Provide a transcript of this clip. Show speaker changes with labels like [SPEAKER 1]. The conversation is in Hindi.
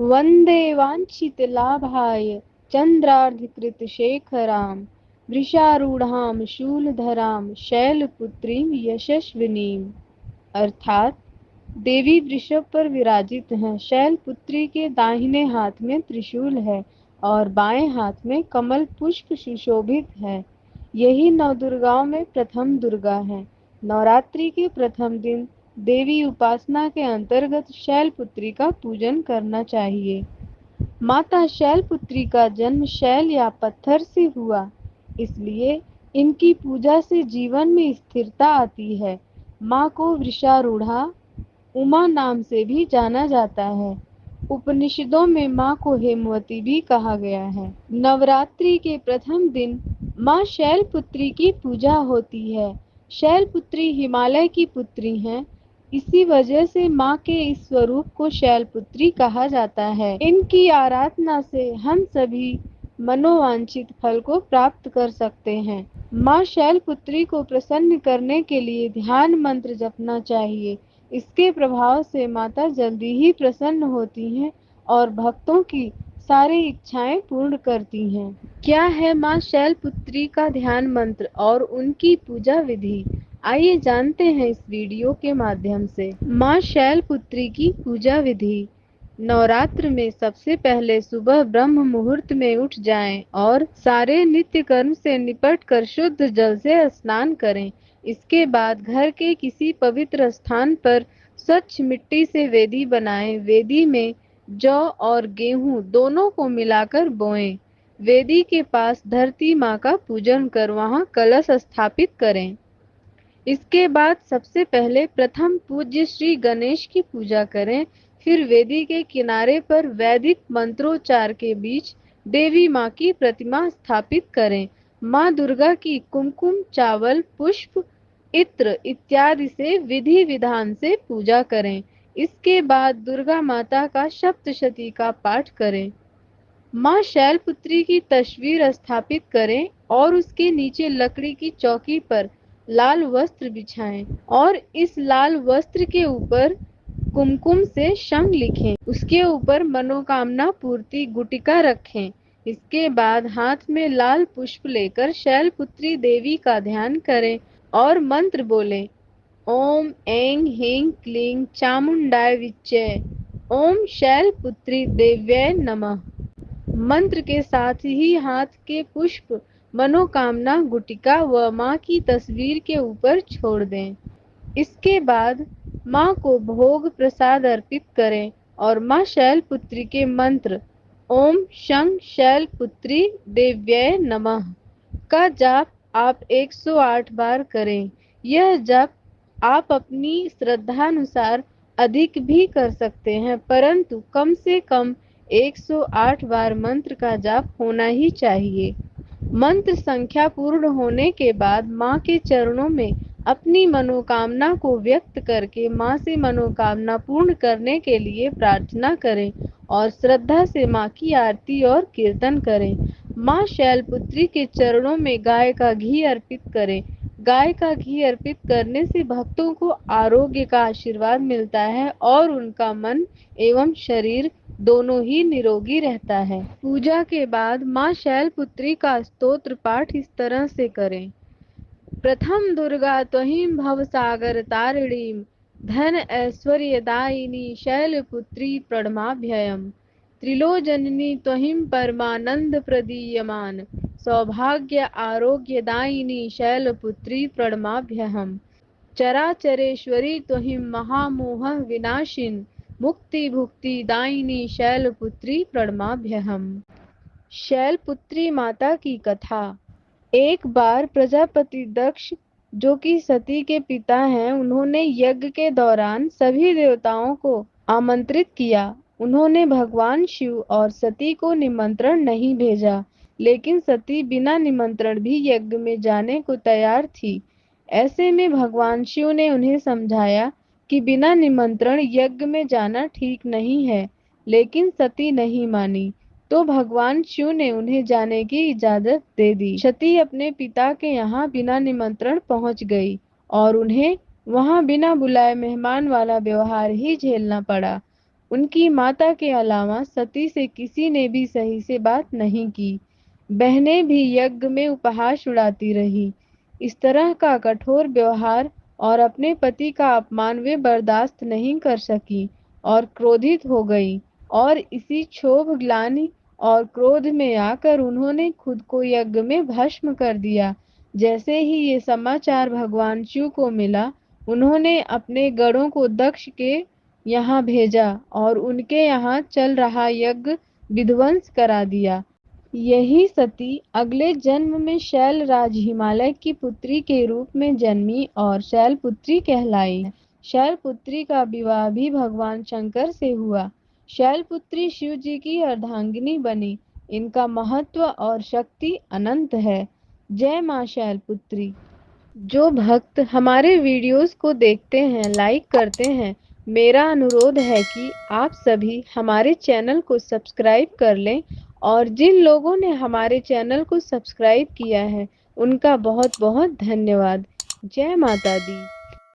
[SPEAKER 1] वन्दे वाञ्छितलाभाय चन्द्रार्धकृतशेखरां वृषारूढां शूलधरां शैलपुत्रीं यशस्विनीम्। अर्थात देवी वृषभ पर विराजित हैं। शैलपुत्री के दाहिने हाथ में त्रिशूल है और बाएं हाथ में कमल पुष्प सुशोभित है। यही नवदुर्गाओं में प्रथम दुर्गा है। नवरात्रि के प्रथम दिन देवी उपासना के अंतर्गत शैलपुत्री का पूजन करना चाहिए। माता शैलपुत्री का जन्म शैल या पत्थर से हुआ, इसलिए इनकी पूजा से जीवन में स्थिरता आती है। माँ को वृषारूढ़ा उमा नाम से भी जाना जाता है। उपनिषदों में माँ को हेमवती भी कहा गया है। नवरात्रि के प्रथम दिन माँ शैलपुत्री की पूजा होती है। शैलपुत्री हिमालय की पुत्री हैं, इसी वजह से माँ के इस स्वरूप को शैलपुत्री कहा जाता है। इनकी आराधना से हम सभी मनोवांछित फल को प्राप्त कर सकते हैं। माँ शैलपुत्री को प्रसन्न करने के लिए ध्यान मंत्र जपना चाहिए। इसके प्रभाव से माता जल्दी ही प्रसन्न होती हैं और भक्तों की सारी इच्छाएं पूर्ण करती हैं। क्या है माँ शैलपुत्री का ध्यान मंत्र और उनकी पूजा विधि? आइए जानते हैं इस वीडियो के माध्यम से। माँ शैलपुत्री की पूजा विधि। नवरात्र में सबसे पहले सुबह ब्रह्म मुहूर्त में उठ जाएं और सारे नित्य कर्म से निपट कर शुद्ध जल से स्नान करें। इसके बाद घर के किसी पवित्र स्थान पर स्वच्छ मिट्टी से वेदी बनाएं। वेदी में जौ और गेहूं दोनों को मिलाकर बोएं। वेदी के पास धरती माँ का पूजन कर वहां कलश स्थापित करें। इसके बाद सबसे पहले प्रथम पूज्य श्री गणेश की पूजा करें। फिर वेदी के किनारे पर वैदिक मंत्रोच्चार के बीच देवी माँ की प्रतिमा स्थापित करें। माँ दुर्गा की कुमकुम, चावल, पुष्प, इत्र इत्यादि से विधि विधान से पूजा करें। इसके बाद दुर्गा माता का सप्तशती का पाठ करें। माँ शैलपुत्री की तस्वीर स्थापित करें और उसके नीचे लकड़ी की चौकी पर लाल वस्त्र बिछाएं और इस लाल वस्त्र के ऊपर कुमकुम से शंख लिखें। उसके ऊपर मनोकामना पूर्ति गुटिका रखें। इसके बाद हाथ में लाल पुष्प लेकर शैलपुत्री देवी का ध्यान करें और मंत्र बोलें। ओम ऐं ह्रीं क्लीं चामुंडाय विच्चे, ओम शैलपुत्री देव्यै नमः। मंत्र के साथ ही हाथ के पुष्प मनोकामना गुटिका व माँ की तस्वीर के ऊपर छोड़ दें। इसके बाद माँ को भोग प्रसाद अर्पित करें और माँ शैलपुत्री के मंत्र ओम शं शैलपुत्री देव्यै नमः का जाप आप 108 बार करें। यह जाप आप अपनी श्रद्धानुसार अधिक भी कर सकते हैं, परंतु कम से कम 108 बार मंत्र का जाप होना ही चाहिए। मंत्र संख्या पूर्ण होने के बाद माँ के चरणों में अपनी मनोकामना को व्यक्त करके माँ से मनोकामना पूर्ण करने के लिए प्रार्थना करें और श्रद्धा से माँ की आरती और कीर्तन करें। माँ शैलपुत्री के चरणों में गाय का घी अर्पित करें। गाय का घी अर्पित करने से भक्तों को आरोग्य का आशीर्वाद मिलता है और उनका मन एवं शरीर दोनों ही निरोगी रहता है। पूजा के बाद माँ शैलपुत्री का स्तोत्र पाठ इस तरह से करें। प्रथम दुर्गा त्वहीं भवसागर तारिणीं धन ऐश्वर्यदायिनी शैलपुत्री प्रणमाभ्ययम्। त्रिलोचनी त्वहीं परमानंद प्रदीयमान सौभाग्य आरोग्यदायिनी शैलपुत्री प्रणमाभ्यहम्। चराचरेश्वरी त्वहीं महामोह विनाशिनी मुक्ति भुक्ति दायिनी शैलपुत्री प्रणमाभ्यहम्। शैलपुत्री माता की कथा। एक बार प्रजापति दक्ष, जो कि सती के पिता हैं, उन्होंने यज्ञ के दौरान सभी देवताओं को आमंत्रित किया। उन्होंने भगवान शिव और सती को निमंत्रण नहीं भेजा, लेकिन सती बिना निमंत्रण भी यज्ञ में जाने को तैयार थी। ऐसे में भगवान शिव ने उन्हें समझाया कि बिना निमंत्रण यज्ञ में जाना ठीक नहीं है, लेकिन सती नहीं मानी, तो भगवान शिव ने उन्हें जाने की इजाजत दे दी। सती अपने पिता के यहाँ बिना निमंत्रण पहुँच गई और उन्हें वहाँ बिना बुलाए मेहमान वाला व्यवहार ही झेलना पड़ा। उनकी माता के अलावा सती से किसी ने भी सही से बात नहीं की। बहनें भी यज्ञ में उपहास उड़ाती रही। इस तरह का कठोर व्यवहार और अपने पति का अपमान वे बर्दाश्त नहीं कर सकी और क्रोधित हो गई, और इसी क्षोभ, ग्लानि और क्रोध में आकर उन्होंने खुद को यज्ञ में भस्म कर दिया। जैसे ही ये समाचार भगवान शिव को मिला, उन्होंने अपने गणों को दक्ष के यहाँ भेजा और उनके यहाँ चल रहा यज्ञ विध्वंस करा दिया। यही सती अगले जन्म में शैलराज हिमालय की पुत्री के रूप में जन्मी और शैलपुत्री कहलाई। शैलपुत्री का विवाह भी भगवान शंकर से हुआ। शैलपुत्री शिव जी की अर्धांगिनी बनी। इनका महत्व और शक्ति अनंत है। जय मां शैलपुत्री। जो भक्त हमारे वीडियोस को देखते हैं, लाइक करते हैं, मेरा अनुरोध है कि आप सभी हमारे चैनल को सब्सक्राइब कर लें, और जिन लोगों ने हमारे चैनल को सब्सक्राइब किया है उनका बहुत बहुत धन्यवाद। जय माता दी।